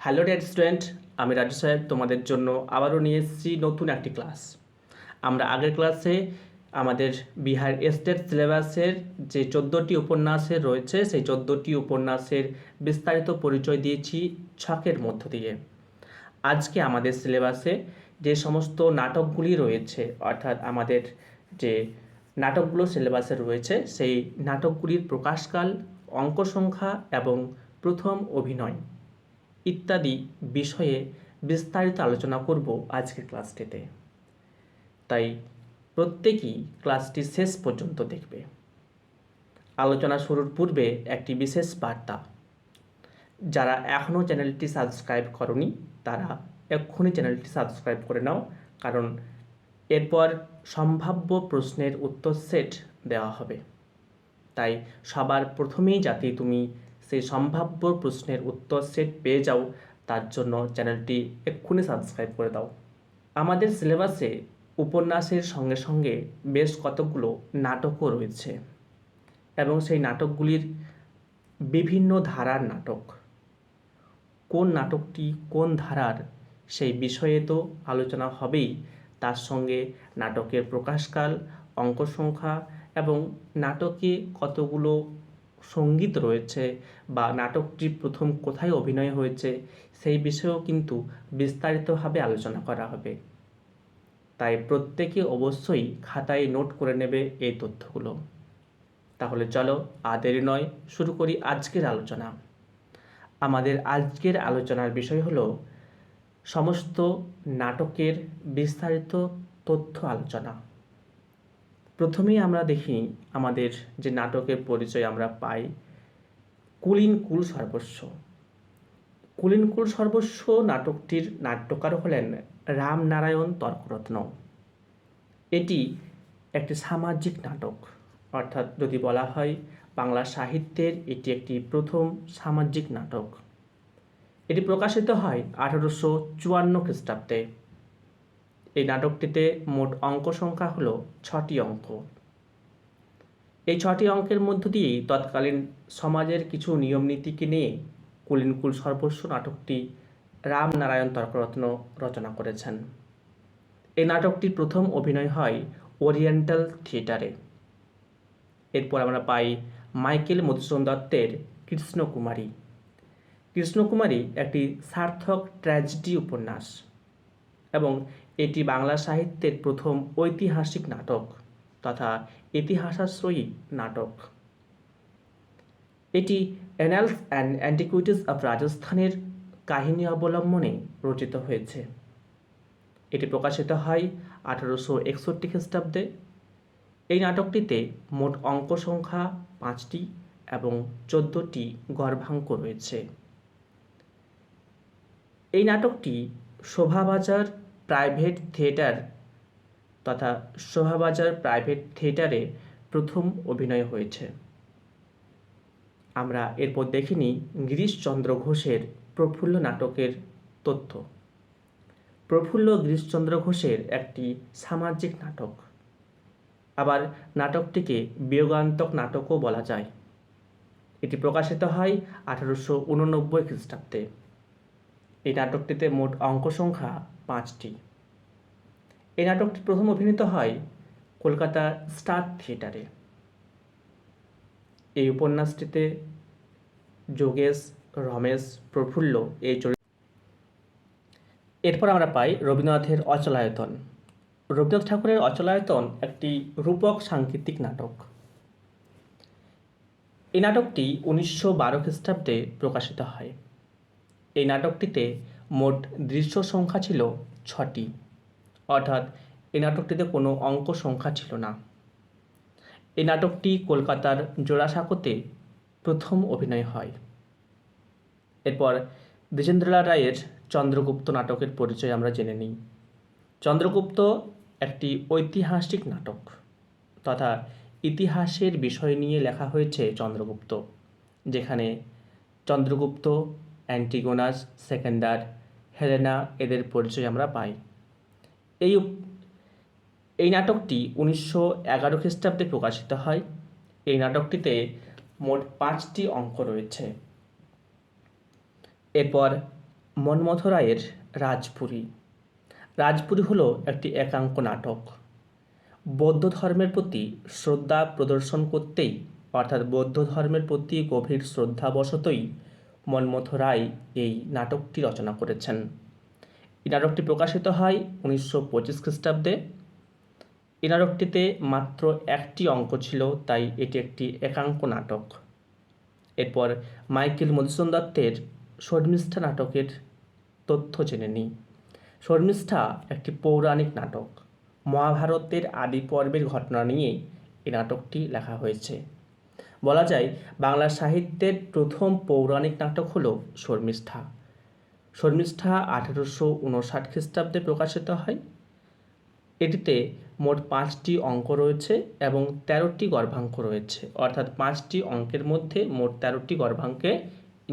Hello dear student, আমি রাজু সাহেব তোমাদের জন্য আবারও নিয়ে এসেছি নতুন একটি ক্লাস। আমরা আগের ক্লাসে আমাদের বিহার স্টেট সিলেবাসের যে 14টি উপন্যাসের রয়েছে সেই 14টি উপন্যাসের বিস্তারিত পরিচয় দিয়েছি ছকের মধ্য দিয়ে। আজকে আমাদের সিলেবাসে যে সমস্ত নাটকগুলি রয়েছে, অর্থাৎ আমাদের যে নাটকগুলো সিলেবাসে রয়েছে সেই নাটকগুলির প্রকাশকাল, অঙ্ক সংখ্যা এবং প্রথম অভিনয় ইত্যাদি বিষয়ে বিস্তারিত আলোচনা করব আজকের ক্লাসটিতে। তাই প্রত্যেকেই ক্লাসটি শেষ পর্যন্ত দেখবে। আলোচনা শুরুর পূর্বে একটি বিশেষ বার্তা, যারা এখনও চ্যানেলটি সাবস্ক্রাইব করনি তারা এক্ষুনি চ্যানেলটি সাবস্ক্রাইব করে নাও, কারণ এরপর সম্ভাব্য প্রশ্নের উত্তর সেট দেওয়া হবে। তাই সবার প্রথমেই যাতে তুমি সেই সম্ভাব্য প্রশ্নের উত্তর সেট পেয়ে যাও, তার জন্য চ্যানেলটি এক্ষুনি সাবস্ক্রাইব করে দাও। আমাদের সিলেবাসে উপন্যাসের সঙ্গে সঙ্গে বেশ কতগুলো নাটকও রয়েছে এবং সেই নাটকগুলির বিভিন্ন ধারার নাটক। কোন নাটকটি কোন ধারার সেই বিষয়ে তো আলোচনা হবেই, তার সঙ্গে নাটকের প্রকাশকাল, অঙ্ক সংখ্যা এবং নাটকে কতগুলো সঙ্গীত রয়েছে বা নাটকটি প্রথম কোথায় অভিনয় হয়েছে সেই বিষয়েও কিন্তু বিস্তারিতভাবে আলোচনা করা হবে। তাই প্রত্যেকে অবশ্যই খাতায় নোট করে নেবে এই তথ্যগুলো। তাহলে চলো আর দেরি নয়, শুরু করি আজকের আলোচনা। আমাদের আজকের আলোচনার বিষয় হলো সমস্ত নাটকের বিস্তারিত তথ্য আলোচনা। প্রথমেই আমরা দেখি আমাদের যে নাটকের পরিচয় আমরা পাই, কুলীন কুল সর্বস্ব। কুলীন কুল সর্বস্ব নাটকটির নাট্যকার হলেন রামনারায়ণ তর্করত্ন। এটি একটি সামাজিক নাটক, অর্থাৎ যদি বলা হয় বাংলা সাহিত্যের এটি একটি প্রথম সামাজিক নাটক। এটি প্রকাশিত হয় 1854 খ্রিস্টাব্দে। এই নাটকটিতে মোট অঙ্ক সংখ্যা হলো 6টি অঙ্ক। এই 6টি অঙ্কের মধ্য দিয়েই তৎকালীন সমাজের কিছু নিয়মনীতিকে নিয়ে কুলীন কুল সর্বস্ব নাটকটি রামনারায়ণ তর্করত্ন রচনা করেছেন। এই নাটকটির প্রথম অভিনয় হয় ওরিয়েন্টাল থিয়েটারে। এরপর আমরা পাই মাইকেল মধুসূদন দত্তের কৃষ্ণকুমারী। কৃষ্ণকুমারী একটি সার্থক ট্র্যাজেডি উপন্যাস এবং এটি বাংলা সাহিত্যের প্রথম ঐতিহাসিক নাটক তথা ইতিহাসাশ্রয়ী নাটক। এটি অ্যানালস অ্যান্ড অ্যান্টিকুইটিস অফ রাজস্থানের কাহিনী অবলম্বনে রচিত হয়েছে। এটি প্রকাশিত হয় 1861 খ্রিস্টাব্দে। এই নাটকটিতে মোট অঙ্ক সংখ্যা 5টি এবং 14টি গর্ভাঙ্ক রয়েছে। এই নাটকটি শোভাবাজার প্রাইভেট থিয়েটার তথা শোভাবাজার প্রাইভেট থিয়েটারে প্রথম অভিনয় হয়েছে। আমরা এরপর দেখিনি গিরিশচন্দ্র ঘোষের প্রফুল্ল নাটকের তথ্য। প্রফুল্ল গিরিশচন্দ্র ঘোষের একটি সামাজিক নাটক, আবার নাটকটিকে বিয়োগান্তক নাটকও বলা যায়। এটি প্রকাশিত হয় 1889 খ্রিস্টাব্দে। এই নাটকটিতে মোট অঙ্ক সংখ্যা 5টি। এই নাটকটি প্রথম অভিনীত হয় কলকাতা স্টার থিয়েটারে। এই উপন্যাসটিতে যোগেশ, রমেশ, প্রফুল্ল এই চরিত্র। এরপর আমরা পাই রবীন্দ্রনাথের অচলায়তন। রবীন্দ্রনাথ ঠাকুরের অচলায়তন একটি রূপক সাংকেতিক নাটক। এই নাটকটি 1912 খ্রিস্টাব্দে প্রকাশিত হয়। এই নাটকটিতে মোট দৃশ্য সংখ্যা ছিল 6টি, অর্থাৎ এই নাটকটিতে কোনো অঙ্ক সংখ্যা ছিল না। এই নাটকটি কলকাতার জোড়াসাঁকোতে প্রথম অভিনয় হয়। এরপর দ্বিজেন্দ্রলাল রায়ের চন্দ্রগুপ্ত নাটকের পরিচয় আমরা জেনে নিই। চন্দ্রগুপ্ত একটি ঐতিহাসিক নাটক তথা ইতিহাসের বিষয় নিয়ে লেখা হয়েছে চন্দ্রগুপ্ত, যেখানে চন্দ্রগুপ্ত, অ্যান্টিগোনাস, সেকেন্ডার, হেলেনা এদের পরিচয় আমরা পাই। এই নাটকটি 1911 খ্রিস্টাব্দে প্রকাশিত হয়। এই নাটকটিতে মোট 5টি অঙ্ক রয়েছে। এরপর মন্মথ রায়ের রাজপুরী। রাজপুরী হলো একটি একাঙ্ক নাটক। বৌদ্ধ ধর্মের প্রতি শ্রদ্ধা প্রদর্শন করতেই, অর্থাৎ বৌদ্ধ ধর্মের প্রতি গভীর শ্রদ্ধাবশতই মন্মথ রায় এই নাটকটি রচনা করেছেন। এই নাটকটি প্রকাশিত হয় 1925 খ্রিস্টাব্দে। এই নাটকটিতে মাত্র একটি অঙ্ক ছিল, তাই এটি একটি একাঙ্ক নাটক। এরপর মাইকেল মধুসূদন দত্তের শর্মিষ্ঠা নাটকের তথ্য জেনে নিই। শর্মিষ্ঠা একটি পৌরাণিক নাটক। মহাভারতের আদি পর্বের ঘটনা নিয়ে এই নাটকটি লেখা হয়েছে। বলা যায় বাংলা সাহিত্যের প্রথম পৌরাণিক নাটক হলো শর্মিষ্ঠা। শর্মিষ্ঠা 1859 খ্রিস্টাব্দে প্রকাশিত হয়। এটিতে মোট 5টি অঙ্ক রয়েছে এবং 13টি গর্ভাঙ্ক রয়েছে, অর্থাৎ 5টি অঙ্কের মধ্যে মোট 13টি গর্ভাঙ্কে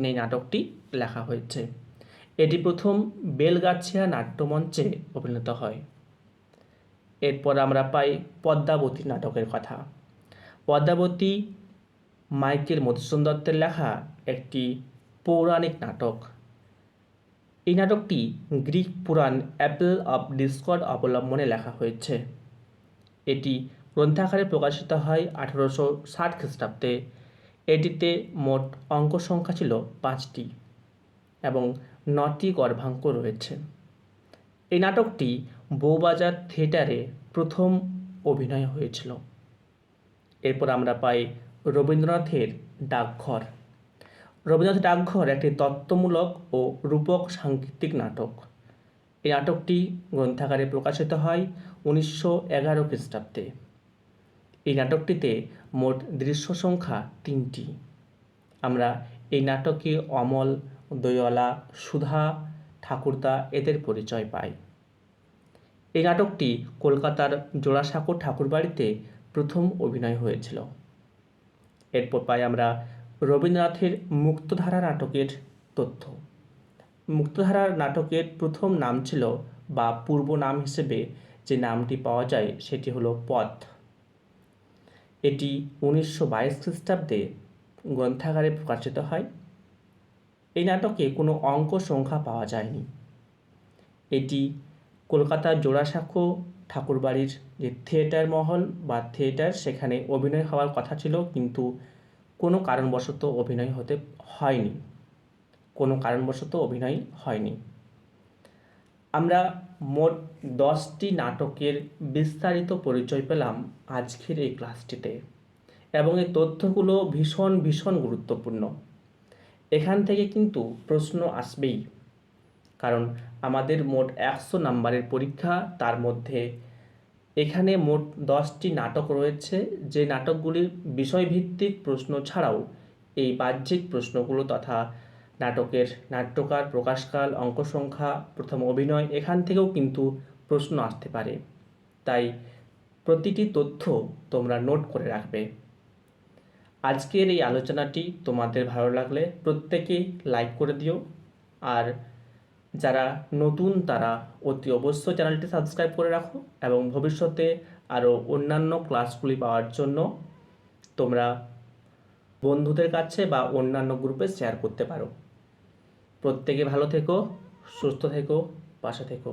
এই নাটকটি লেখা হয়েছে। এটি প্রথম বেলগাছিয়া নাট্যমঞ্চে অভিনীত হয়। এরপর আমরা পাই পদ্মাবতী নাটকের কথা। পদ্মাবতী মাইকেল মধুসূদন দত্তের লেখা একটি পৌরাণিক নাটক। এই নাটকটি Greek Purana Apple of Discord অবলম্বনে লেখা হয়েছে। এটি গ্রন্থাকারে প্রকাশিত হয় 1860 খ্রিস্টাব্দে। এটিতে মোট অঙ্ক সংখ্যা ছিল 5টি এবং 9টি গর্ভাঙ্ক রয়েছে। এই নাটকটি বউবাজার থিয়েটারে প্রথম অভিনয় হয়েছিল। এরপর আমরা পাই রবীন্দ্রনাথের ডাকঘর। রবীন্দ্রনাথের ডাকঘর একটি তত্ত্বমূলক ও রূপক সাংগীতিক নাটক। এই নাটকটি গ্রন্থাকারে প্রকাশিত হয় 1911 খ্রিস্টাব্দে। এই নাটকটিতে মোট দৃশ্য সংখ্যা 3টি। আমরা এই নাটকে অমল, দইওয়ালা, সুধা, ঠাকুরদা এদের পরিচয় পাই। এই নাটকটি কলকাতার জোড়াসাঁকো ঠাকুরবাড়িতে প্রথম অভিনয় হয়েছিল। এরপর পাই আমরা রবীন্দ্রনাথের মুক্তধারা নাটকের তথ্য। মুক্তধারা নাটকের প্রথম নাম ছিল বা পূর্ব নাম হিসেবে যে নামটি পাওয়া যায় সেটি হলো পথ। এটি 1922 খ্রিস্টাব্দে গ্রন্থাগারে প্রকাশিত হয়। এই নাটকে কোনো অঙ্ক সংখ্যা পাওয়া যায়নি। এটি কলকাতার জোড়াসাঁকো ঠাকুরবাড়ির যে থিয়েটার মহল বা থিয়েটার, সেখানে অভিনয় হওয়ার কথা ছিল, কিন্তু কোনো কারণবশত অভিনয় হয়নি। আমরা মোট 10টি নাটকের বিস্তারিত পরিচয় পেলাম আজকের এই ক্লাসটিতে, এবং এই তথ্যগুলো ভীষণ ভীষণ গুরুত্বপূর্ণ। এখান থেকে কিন্তু প্রশ্ন আসবেই, কারণ আমাদের মোট 100 নাম্বারের পরীক্ষা। তার মধ্যে এখানে মোট 10টি নাটক রয়েছে, যে নাটকগুলির বিষয়ভিত্তিক প্রশ্ন ছাড়াও এই বাহ্যিক প্রশ্নগুলো তথা নাটকের নাট্যকার, প্রকাশকাল, অঙ্ক সংখ্যা, প্রথম অভিনয়, এখান থেকেও কিন্তু প্রশ্ন আসতে পারে। তাই প্রতিটি তথ্য তোমরা নোট করে রাখবে। আজকের এই আলোচনাটি তোমাদের ভালো লাগলে প্রত্যেকেই লাইক করে দিও, আর যারা নতুন তারা অতি অবশ্যই চ্যানেলটি সাবস্ক্রাইব করে রাখো, এবং ভবিষ্যতে আরও অন্যান্য ক্লাসগুলি পাওয়ার জন্য তোমরা বন্ধুদের কাছে বা অন্যান্য গ্রুপে শেয়ার করতে পারো। প্রত্যেকে ভালো থেকো, সুস্থ থেকো, পাশে থেকো।